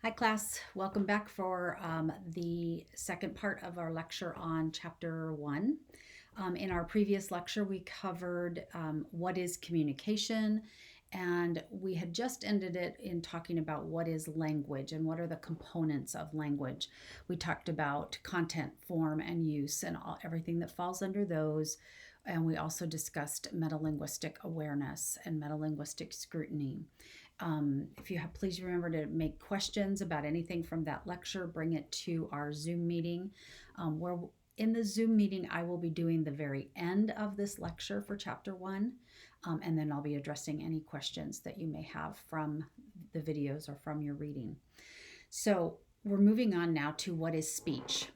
Hi class, welcome back for the second part of our lecture on chapter 1. In our previous lecture we covered what is communication, and we had just ended it in talking about what is language and what are the components of language. We talked about content, form, and use and everything that falls under those, and we also discussed metalinguistic awareness and metalinguistic scrutiny. If you have, please remember to make questions about anything from that lecture, bring it to our Zoom meeting. Where in the Zoom meeting, I will be doing the very end of this lecture for chapter 1, and then I'll be addressing any questions that you may have from the videos or from your reading. So we're moving on now to what is speech.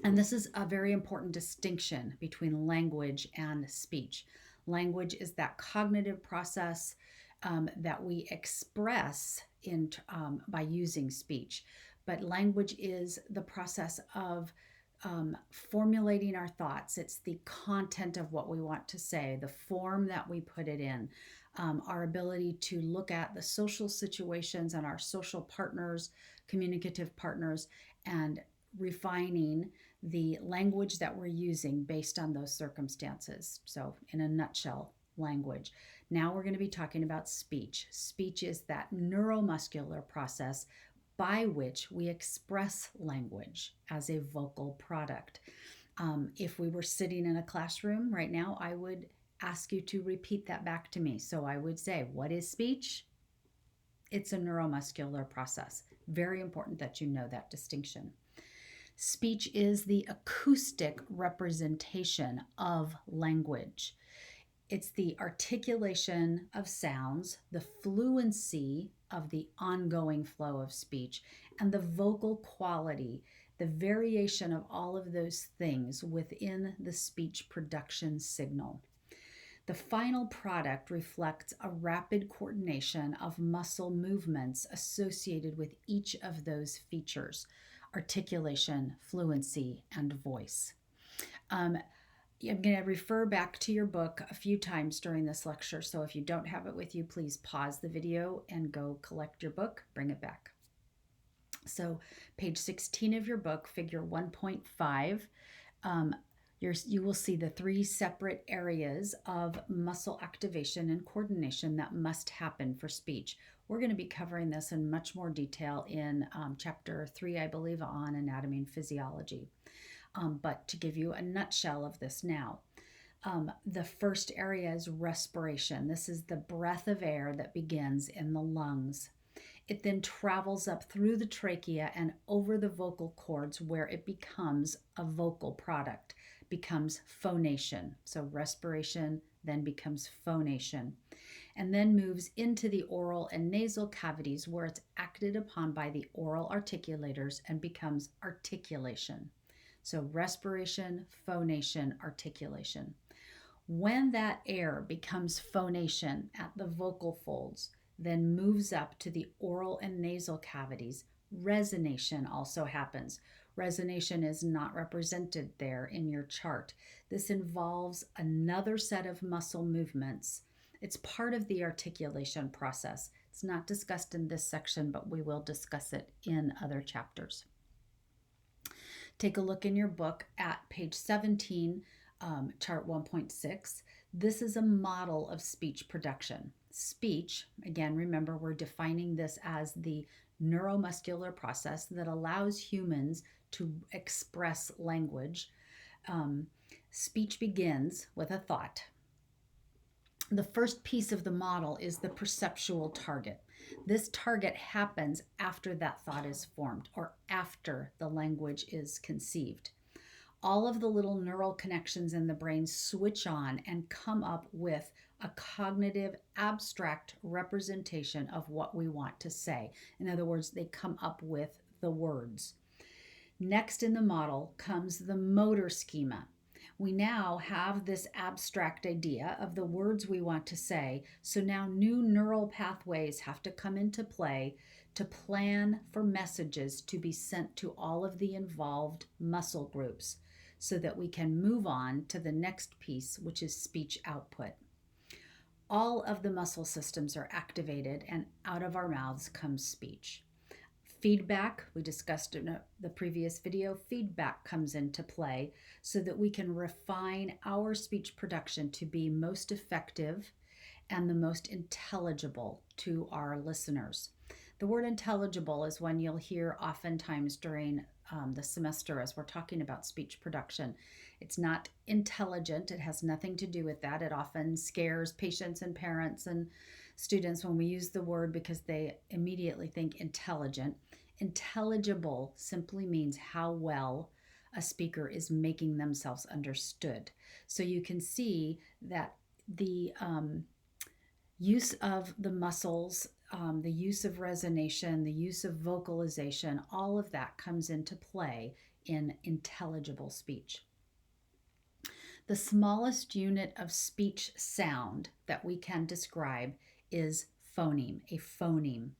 And this is a very important distinction between language and speech. Language is that cognitive process that we express by using speech. But language is the process of formulating our thoughts. It's the content of what we want to say, the form that we put it in, our ability to look at the social situations and our social partners, communicative partners, and refining the language that we're using based on those circumstances. So, in a nutshell, language. Now we're going to be talking about speech. Speech is that neuromuscular process by which we express language as a vocal product. If we were sitting in a classroom right now, I would ask you to repeat that back to me. So I would say, what is speech? It's a neuromuscular process. Very important that you know that distinction. Speech is the acoustic representation of language. It's the articulation of sounds, the fluency of the ongoing flow of speech, and the vocal quality, the variation of all of those things within the speech production signal. The final product reflects a rapid coordination of muscle movements associated with each of those features: articulation, fluency, and voice. I'm going to refer back to your book a few times during this lecture, so if you don't have it with you, please pause the video and go collect your book, bring it back. So page 16 of your book, figure 1.5, you will see the 3 separate areas of muscle activation and coordination that must happen for speech. We're going to be covering this in much more detail in chapter 3, I believe, on anatomy and physiology. But to give you a nutshell of this now, the first area is respiration. This is the breath of air that begins in the lungs. It then travels up through the trachea and over the vocal cords, where it becomes a vocal product, becomes phonation. So respiration then becomes phonation, and then moves into the oral and nasal cavities, where it's acted upon by the oral articulators and becomes articulation. So respiration, phonation, articulation. When that air becomes phonation at the vocal folds, then moves up to the oral and nasal cavities, resonation also happens. Resonation is not represented there in your chart. This involves another set of muscle movements. It's part of the articulation process. It's not discussed in this section, but we will discuss it in other chapters. Take a look in your book at page 17, chart 1.6. This is a model of speech production. Speech, again, remember, we're defining this as the neuromuscular process that allows humans to express language. Speech begins with a thought. The first piece of the model is the perceptual target. This target happens after that thought is formed or after the language is conceived. All of the little neural connections in the brain switch on and come up with a cognitive, abstract representation of what we want to say. In other words, they come up with the words. Next in the model comes the motor schema. We now have this abstract idea of the words we want to say, so now new neural pathways have to come into play to plan for messages to be sent to all of the involved muscle groups so that we can move on to the next piece, which is speech output. All of the muscle systems are activated, and out of our mouths comes speech. Feedback, we discussed in the previous video, feedback comes into play so that we can refine our speech production to be most effective and the most intelligible to our listeners. The word intelligible is one you'll hear oftentimes during the semester as we're talking about speech production. It's not intelligent, it has nothing to do with that. It often scares patients and parents and students when we use the word because they immediately think intelligent. Intelligible simply means how well a speaker is making themselves understood. So you can see that the use of the muscles, the use of resonation, the use of vocalization, all of that comes into play in intelligible speech. The smallest unit of speech sound that we can describe is phoneme, a phoneme.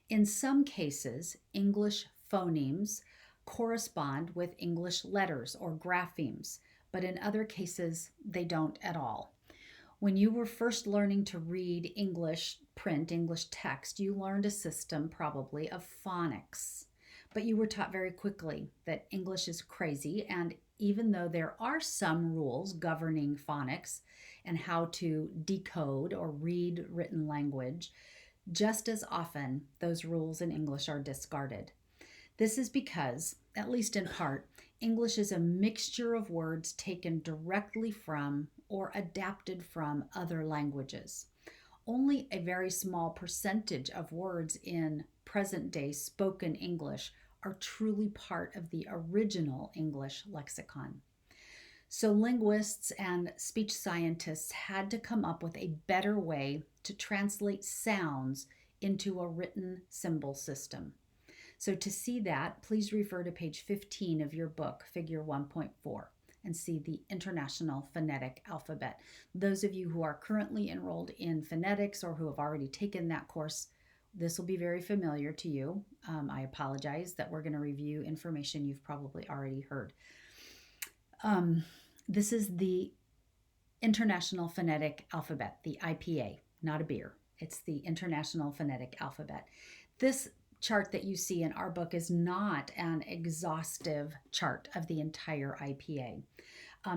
In some cases, English phonemes correspond with English letters or graphemes, but in other cases, they don't at all. When you were first learning to read English print, English text, you learned a system probably of phonics. But you were taught very quickly that English is crazy, and even though there are some rules governing phonics and how to decode or read written language, just as often those rules in English are discarded. This is because, at least in part, English is a mixture of words taken directly from or adapted from other languages. Only a very small percentage of words in present-day spoken English are truly part of the original English lexicon. So linguists and speech scientists had to come up with a better way to translate sounds into a written symbol system. So to see that, please refer to page 15 of your book, Figure 1.4, and see the International Phonetic Alphabet. Those of you who are currently enrolled in phonetics or who have already taken that course, this will be very familiar to you. I apologize that we're going to review information you've probably already heard. This is the International Phonetic Alphabet, the IPA, not a beer. It's the International Phonetic Alphabet. This chart that you see in our book is not an exhaustive chart of the entire IPA.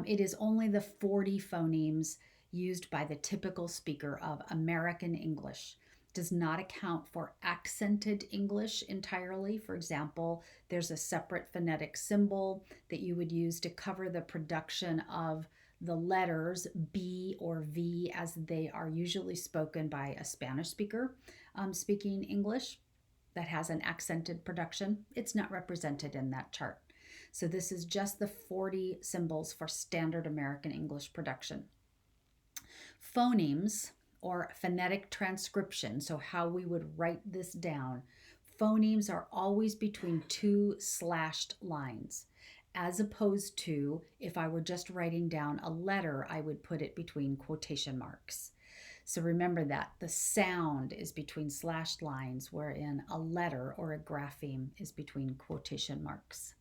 It is only the 40 phonemes used by the typical speaker of American English. Does not account for accented English entirely. For example, there's a separate phonetic symbol that you would use to cover the production of the letters B or V as they are usually spoken by a Spanish speaker speaking English that has an accented production. It's not represented in that chart. So this is just the 40 symbols for standard American English production. Phonemes, or phonetic transcription, so how we would write this down, phonemes are always between two slashed lines, as opposed to if I were just writing down a letter, I would put it between quotation marks. So remember that the sound is between slashed lines, wherein a letter or a grapheme is between quotation marks.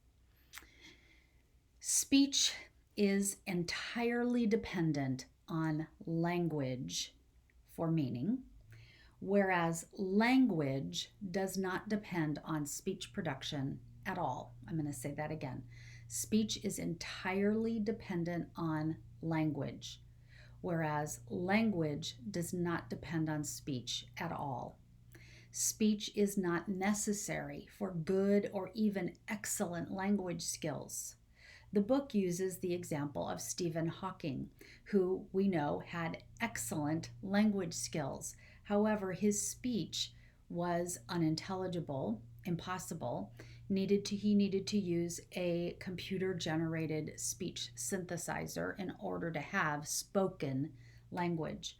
Speech is entirely dependent on language for meaning, whereas language does not depend on speech production at all. I'm going to say that again. Speech is entirely dependent on language, whereas language does not depend on speech at all. Speech is not necessary for good or even excellent language skills. The book uses the example of Stephen Hawking, who we know had excellent language skills. However, his speech was unintelligible, impossible. He needed to use a computer-generated speech synthesizer in order to have spoken language.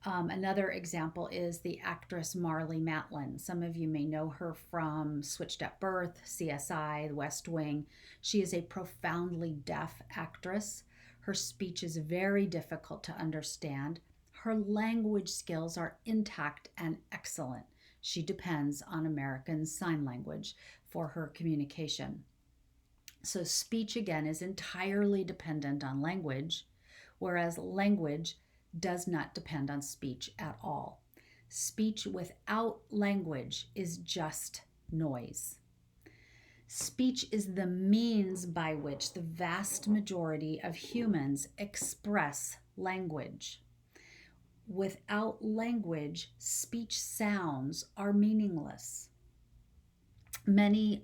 Another example is the actress Marlee Matlin. Some of you may know her from Switched at Birth, CSI, The West Wing. She is a profoundly deaf actress. Her speech is very difficult to understand. Her language skills are intact and excellent. She depends on American Sign Language for her communication. So speech, again, is entirely dependent on language, whereas language does not depend on speech at all. Speech without language is just noise. Speech is the means by which the vast majority of humans express language. Without language, speech sounds are meaningless. Many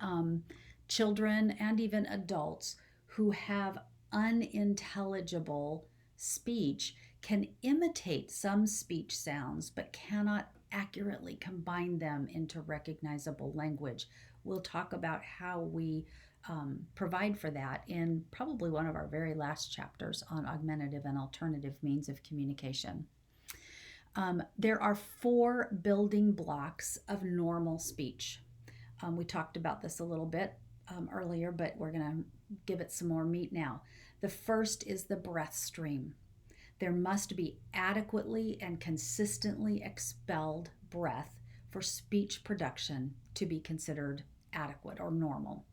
children and even adults who have unintelligible speech can imitate some speech sounds but cannot accurately combine them into recognizable language. We'll talk about how we provide for that in probably one of our very last chapters on augmentative and alternative means of communication. There are 4 building blocks of normal speech. We talked about this a little bit earlier, but we're going to give it some more meat now. The first is the breath stream. There must be adequately and consistently expelled breath for speech production to be considered adequate or normal.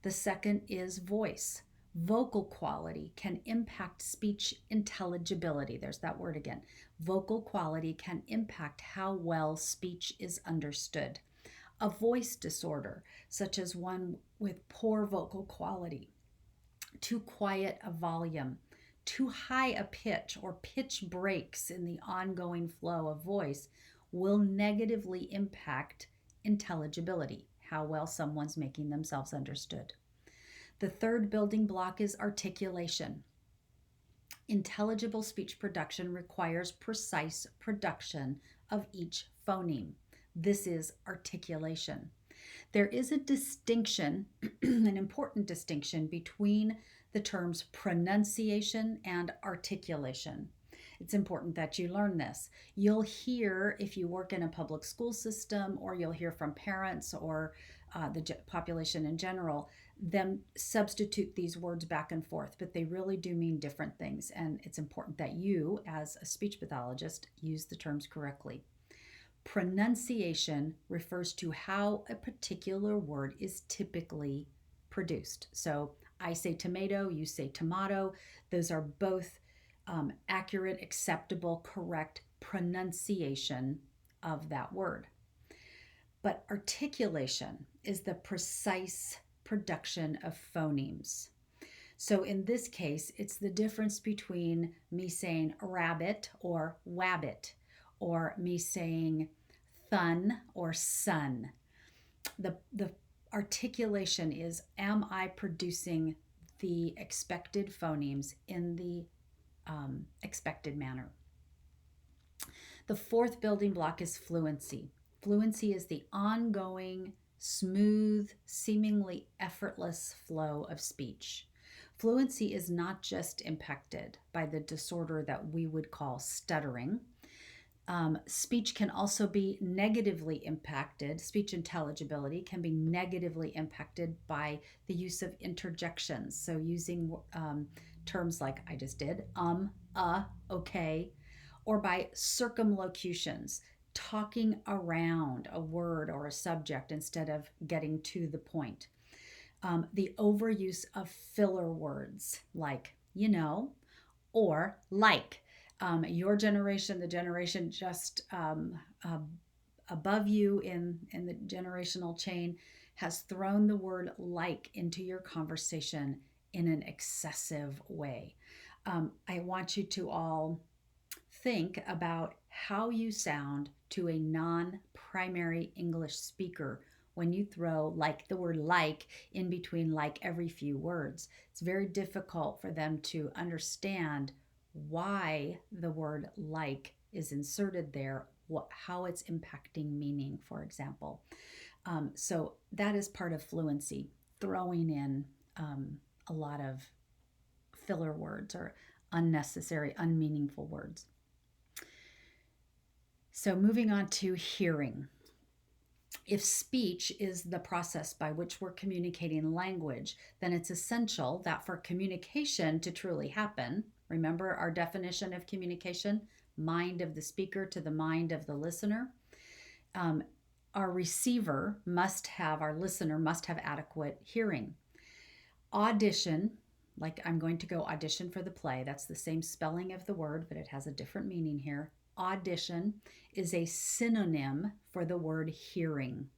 The second is voice. Vocal quality can impact speech intelligibility. There's that word again. Vocal quality can impact how well speech is understood. A voice disorder, such as one with poor vocal quality, too quiet a volume, too high a pitch, or pitch breaks in the ongoing flow of voice, will negatively impact intelligibility, how well someone's making themselves understood. The third building block is articulation. Intelligible speech production requires precise production of each phoneme. This is articulation. There is a distinction, an important distinction between the terms pronunciation and articulation. It's important that you learn this. You'll hear, if you work in a public school system, or you'll hear from parents or the population in general, them substitute these words back and forth, but they really do mean different things. And it's important that you, as a speech pathologist, use the terms correctly. Pronunciation refers to how a particular word is typically produced. So I say tomato, you say tomato. Those are both accurate, acceptable, correct pronunciation of that word. But articulation is the precise production of phonemes. So in this case, it's the difference between me saying rabbit or wabbit, or me saying thun or sun. The articulation is, am I producing the expected phonemes in the expected manner? The fourth building block is fluency. Fluency is the ongoing, smooth, seemingly effortless flow of speech. Fluency is not just impacted by the disorder that we would call stuttering. Speech can also be negatively impacted. Speech intelligibility can be negatively impacted by the use of interjections. So using terms like I just did, okay, or by circumlocutions, talking around a word or a subject instead of getting to the point. The overuse of filler words like, or like. Your generation, the generation just above you in the generational chain, has thrown the word like into your conversation in an excessive way. I want you to all think about how you sound to a non-primary English speaker when you throw the word like in between like every few words. It's very difficult for them to understand why the word like is inserted there, how it's impacting meaning, for example. So that is part of fluency, throwing in a lot of filler words or unnecessary, unmeaningful words. So moving on to hearing. If speech is the process by which we're communicating language, then it's essential that for communication to truly happen, remember our definition of communication, mind of the speaker to the mind of the listener, our listener must have adequate hearing. Audition, like I'm going to go audition for the play, that's the same spelling of the word, but it has a different meaning here. Audition is a synonym for the word hearing.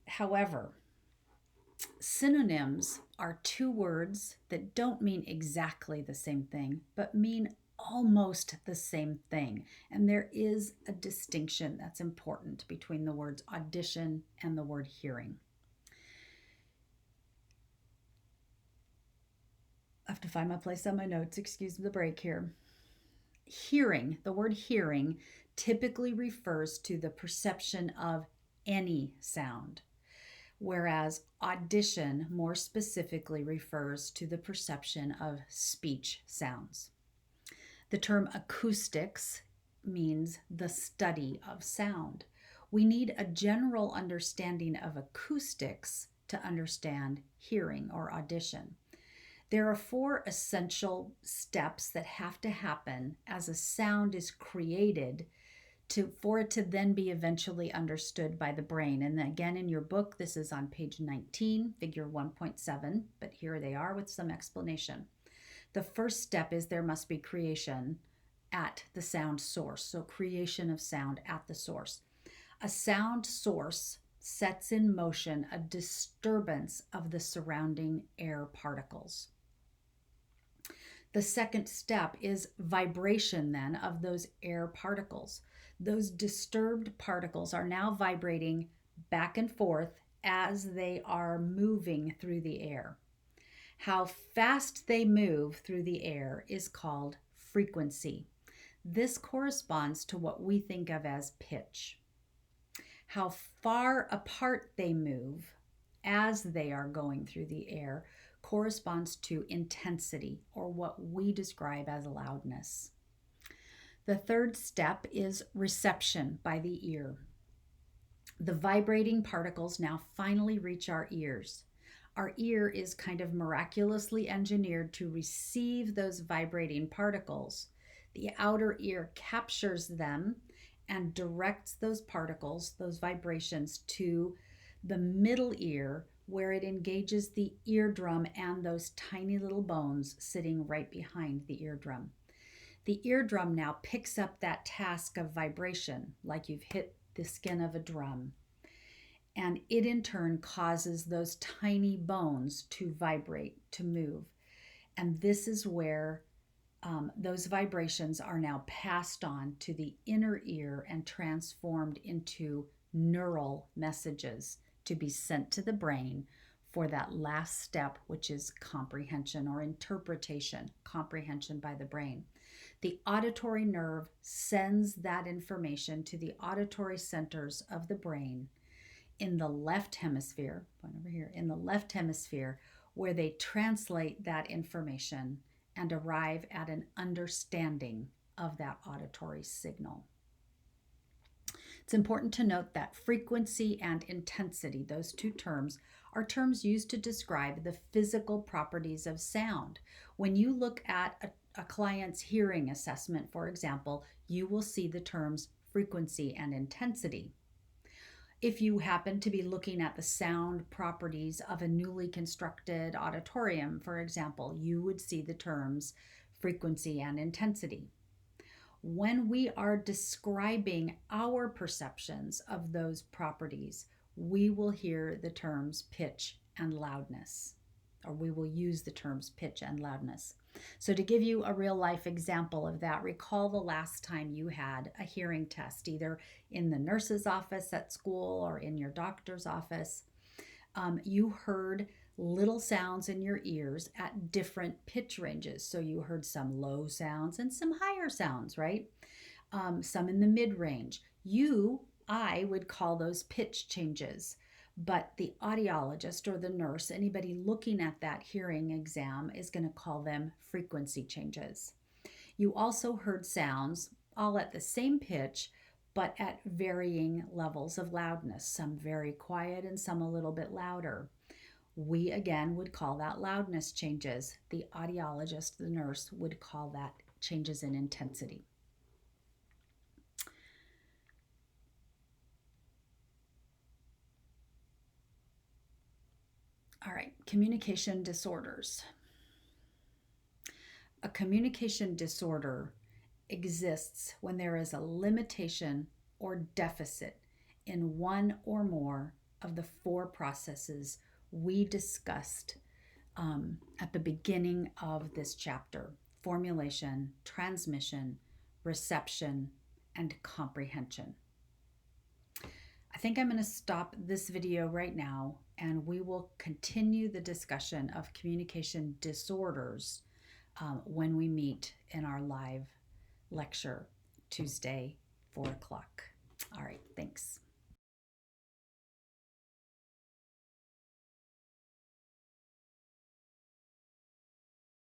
However, Synonyms are two words that don't mean exactly the same thing, but mean almost the same thing. And there is a distinction that's important between the words audition and the word hearing. I have to find my place on my notes. Excuse the break here. Hearing, the word hearing, typically refers to the perception of any sound, whereas audition more specifically refers to the perception of speech sounds. The term acoustics means the study of sound. We need a general understanding of acoustics to understand hearing or audition. There are four essential steps that have to happen as a sound is created for it to then be eventually understood by the brain. And again, in your book, this is on page 19, figure 1.7, but here they are with some explanation. The first step is there must be creation at the sound source. So creation of sound at the source. A sound source sets in motion a disturbance of the surrounding air particles. The second step is vibration then of those air particles. Those disturbed particles are now vibrating back and forth as they are moving through the air. How fast they move through the air is called frequency. This corresponds to what we think of as pitch. How far apart they move as they are going through the air corresponds to intensity, or what we describe as loudness. The third step is reception by the ear. The vibrating particles now finally reach our ears. Our ear is kind of miraculously engineered to receive those vibrating particles. The outer ear captures them and directs those particles, those vibrations, to the middle ear, where it engages the eardrum and those tiny little bones sitting right behind the eardrum. The eardrum now picks up that task of vibration, like you've hit the skin of a drum. And it in turn causes those tiny bones to vibrate, to move. And this is where those vibrations are now passed on to the inner ear and transformed into neural messages to be sent to the brain for that last step, which is comprehension or interpretation, comprehension by the brain. The auditory nerve sends that information to the auditory centers of the brain in the left hemisphere, point over here, in the left hemisphere, where they translate that information and arrive at an understanding of that auditory signal. It's important to note that frequency and intensity, those two terms, are terms used to describe the physical properties of sound. When you look at a client's hearing assessment, for example, you will see the terms frequency and intensity. If you happen to be looking at the sound properties of a newly constructed auditorium, for example, you would see the terms frequency and intensity. When we are describing our perceptions of those properties, we will hear the terms pitch and loudness, or we will use the terms pitch and loudness. So to give you a real life example of that, recall the last time you had a hearing test, either in the nurse's office at school or in your doctor's office. You heard little sounds in your ears at different pitch ranges. So you heard some low sounds and some higher sounds, right? Some in the mid range. I would call those pitch changes, but the audiologist or the nurse, anybody looking at that hearing exam, is going to call them frequency changes. You also heard sounds all at the same pitch, but at varying levels of loudness, some very quiet and some a little bit louder. We again would call that loudness changes. The audiologist, the nurse, would call that changes in intensity. All right, communication disorders. A communication disorder exists when there is a limitation or deficit in one or more of the four processes we discussed at the beginning of this chapter: formulation, transmission, reception, and comprehension. I think I'm going to stop this video right now, and we will continue the discussion of communication disorders when we meet in our live lecture Tuesday, 4 o'clock. All right, thanks.